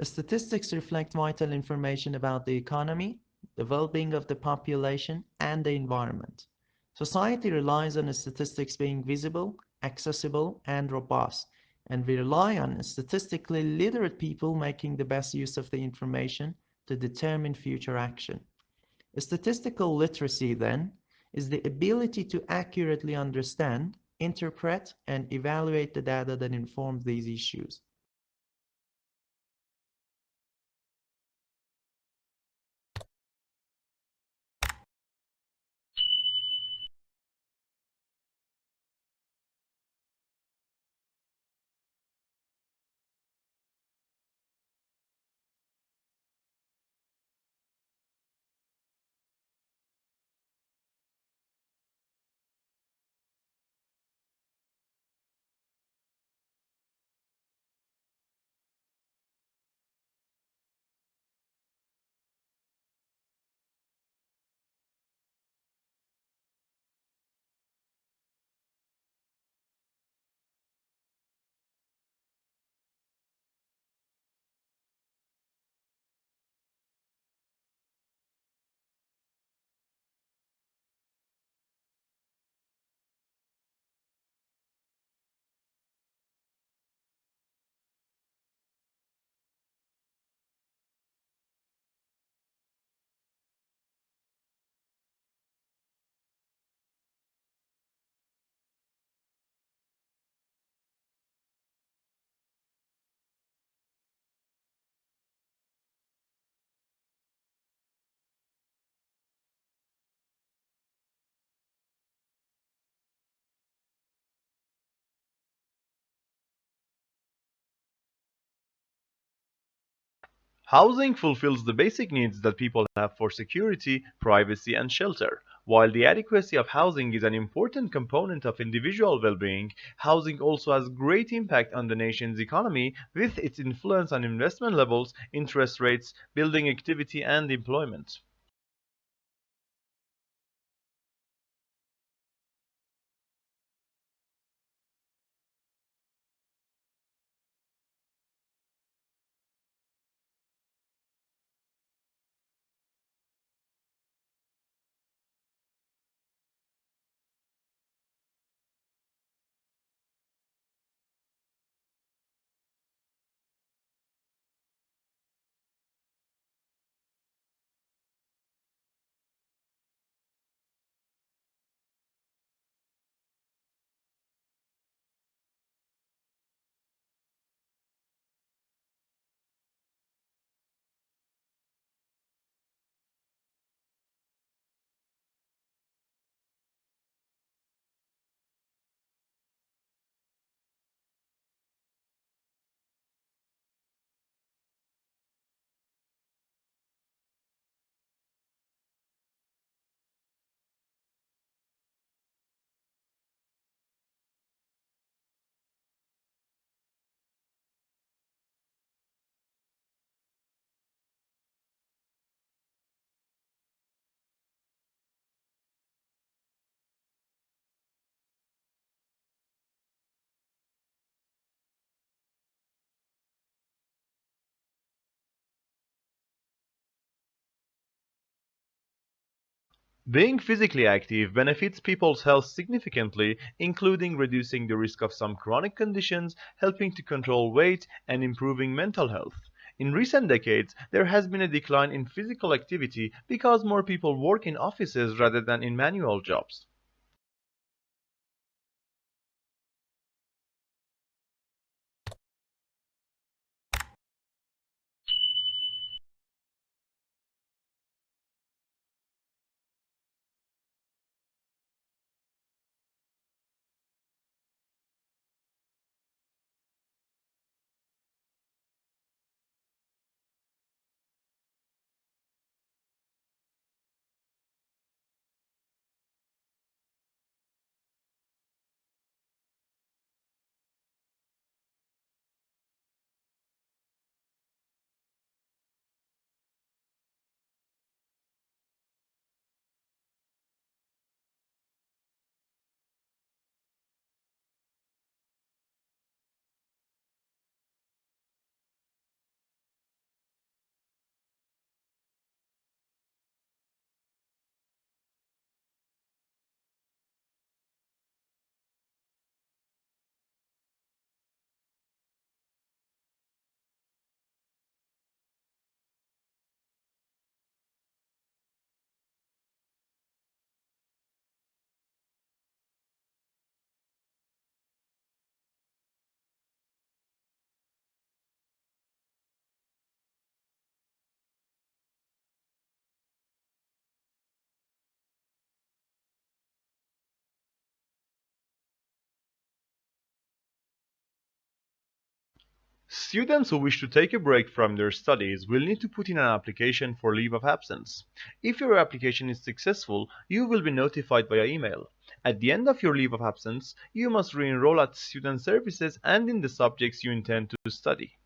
Statistics reflect vital information about the economy, the well-being of the population, and the environment. Society relies on statistics being visible, accessible, and robust, and we rely on statistically literate people making the best use of the information to determine future action. Statistical literacy, then, is the ability to accurately understand, interpret, and evaluate the data that inform these issues. Housing fulfills the basic needs that people have for security, privacy, and shelter. While the adequacy of housing is an important component of individual well-being, housing also has great impact on the nation's economy with its influence on investment levels, interest rates, building activity, and employment. Being physically active benefits people's health significantly, including reducing the risk of some chronic conditions, helping to control weight, and improving mental health. In recent decades, there has been a decline in physical activity because more people work in offices rather than in manual jobs. Students who wish to take a break from their studies will need to put in an application for leave of absence. If your application is successful, you will be notified via email. At the end of your leave of absence, you must re-enroll at student services and in the subjects you intend to study.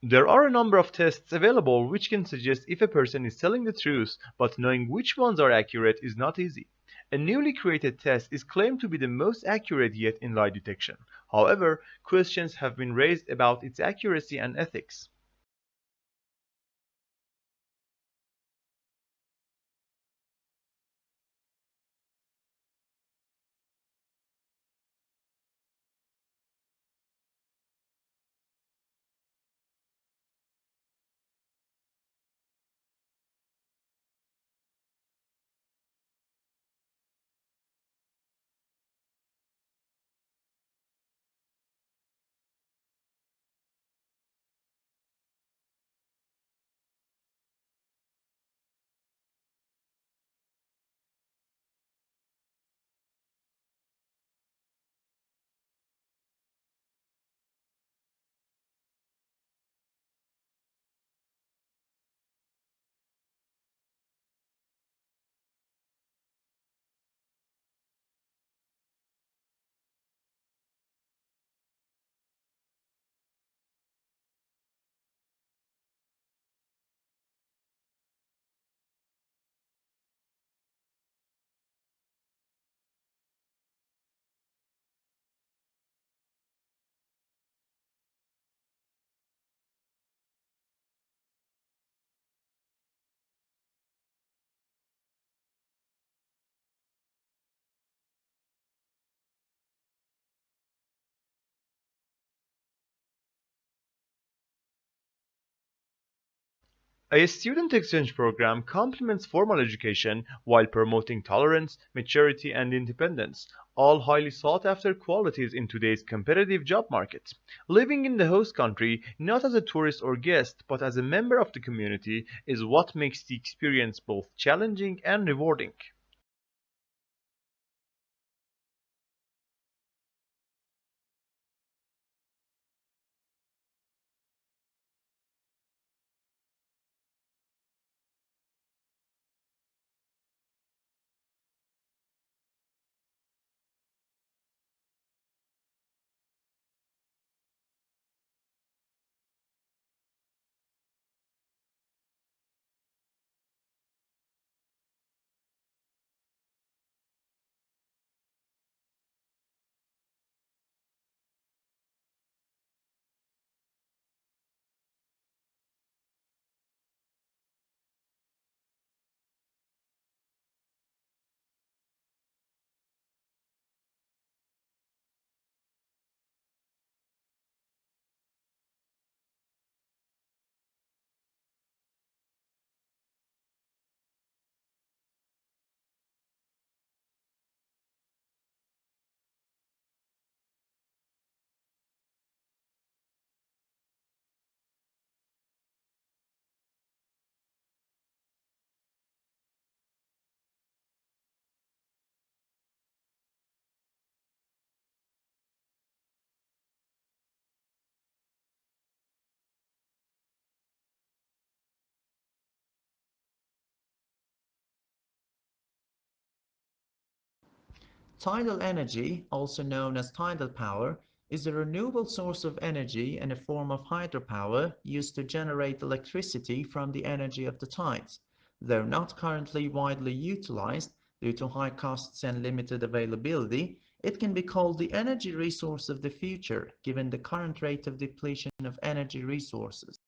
There are a number of tests available which can suggest if a person is telling the truth, but knowing which ones are accurate is not easy. A newly created test is claimed to be the most accurate yet in lie detection. However, questions have been raised about its accuracy and ethics. A student exchange program complements formal education while promoting tolerance, maturity, and independence, all highly sought after qualities in today's competitive job market. Living in the host country, not as a tourist or guest, but as a member of the community, is what makes the experience both challenging and rewarding. Tidal energy, also known as tidal power, is a renewable source of energy and a form of hydropower used to generate electricity from the energy of the tides. Though not currently widely utilized due to high costs and limited availability, it can be called the energy resource of the future given the current rate of depletion of energy resources.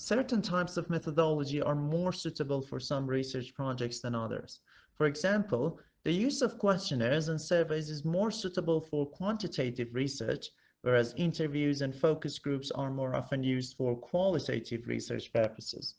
Certain types of methodology are more suitable for some research projects than others. For example, the use of questionnaires and surveys is more suitable for quantitative research, whereas interviews and focus groups are more often used for qualitative research purposes.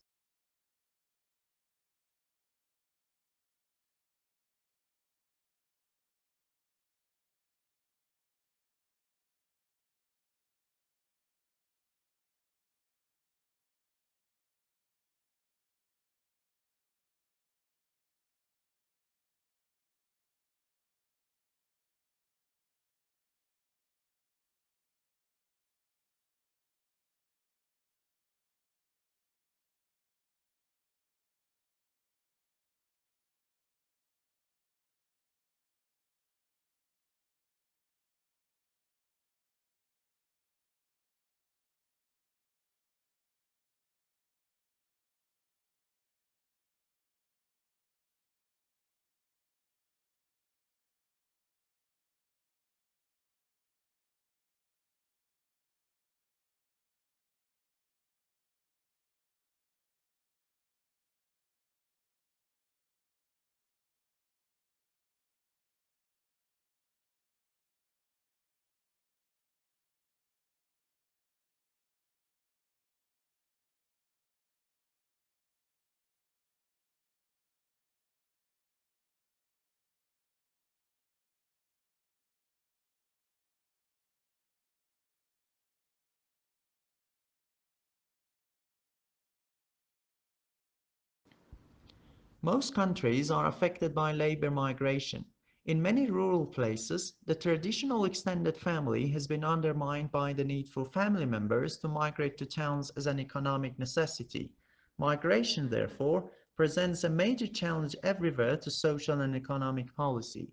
Most countries are affected by labor migration. In many rural places, the traditional extended family has been undermined by the need for family members to migrate to towns as an economic necessity. Migration, therefore, presents a major challenge everywhere to social and economic policy.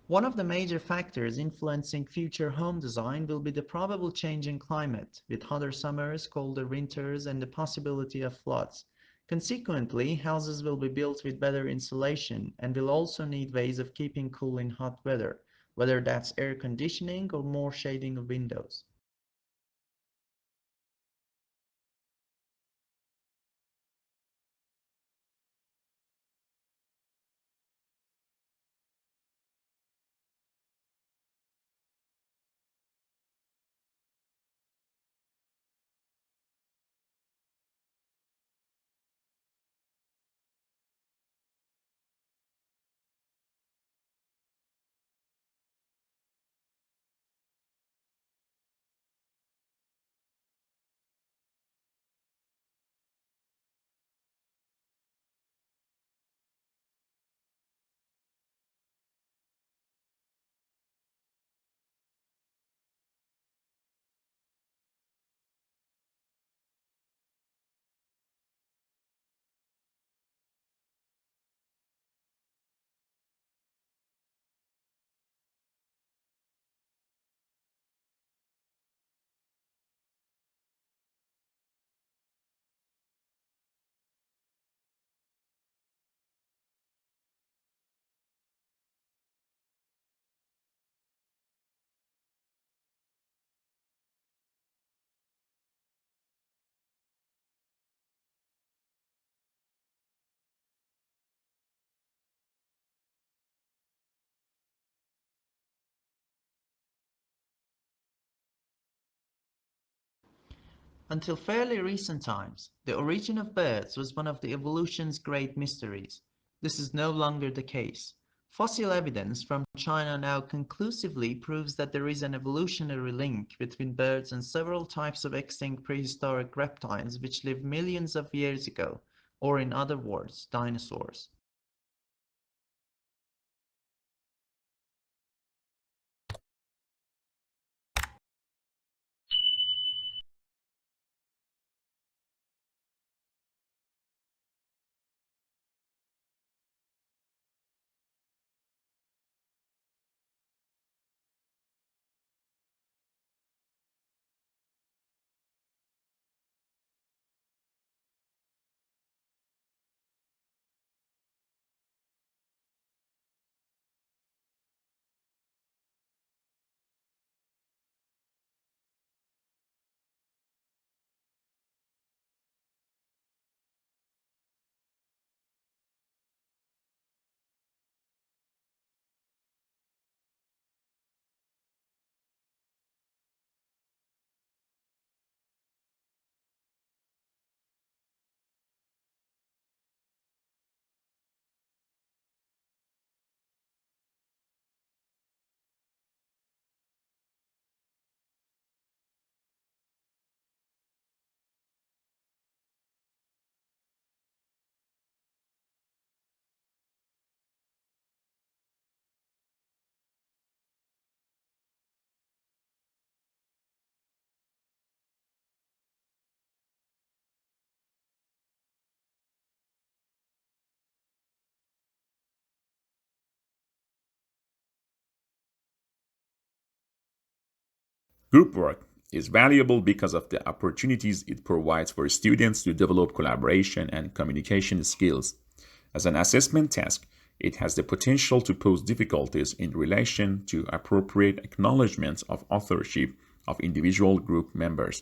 One of the major factors influencing future home design will be the probable change in climate, with hotter summers, colder winters, and the possibility of floods. Consequently, houses will be built with better insulation and will also need ways of keeping cool in hot weather, whether that's air conditioning or more shading of windows. Until fairly recent times, the origin of birds was one of the evolution's great mysteries. This is no longer the case. Fossil evidence from China now conclusively proves that there is an evolutionary link between birds and several types of extinct prehistoric reptiles which lived millions of years ago, or in other words, dinosaurs. Group work is valuable because of the opportunities it provides for students to develop collaboration and communication skills. As an assessment task, it has the potential to pose difficulties in relation to appropriate acknowledgement of authorship of individual group members.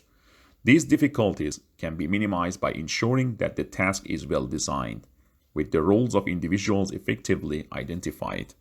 These difficulties can be minimized by ensuring that the task is well designed, with the roles of individuals effectively identified.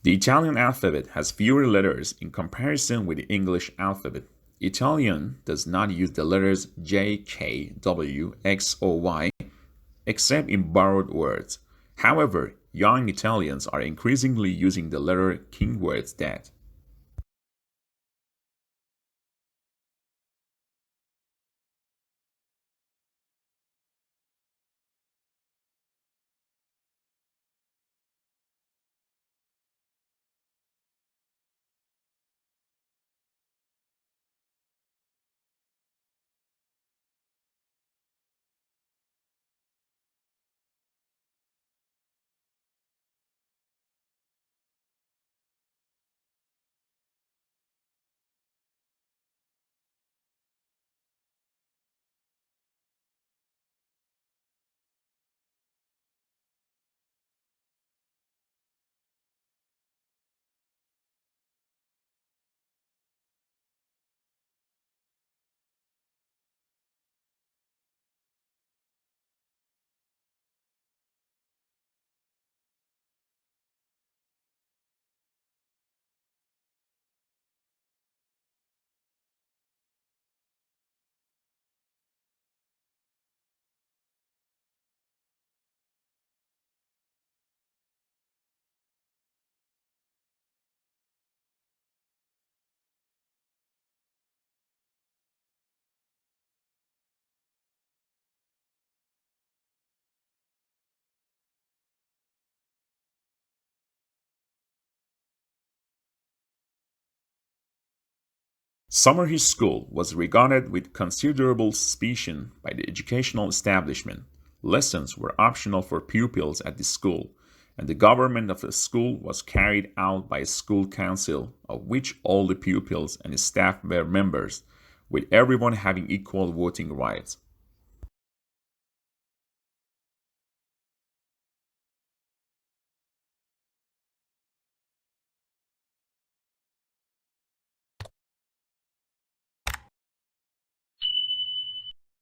The Italian alphabet has fewer letters in comparison with the English alphabet. Italian does not use the letters J, K, W, X, or Y except in borrowed words. However, young Italians are increasingly using the letter king words that Summerhill School was regarded with considerable suspicion by the educational establishment. Lessons were optional for pupils at the school, and the government of the school was carried out by a school council, of which all the pupils and the staff were members, with everyone having equal voting rights.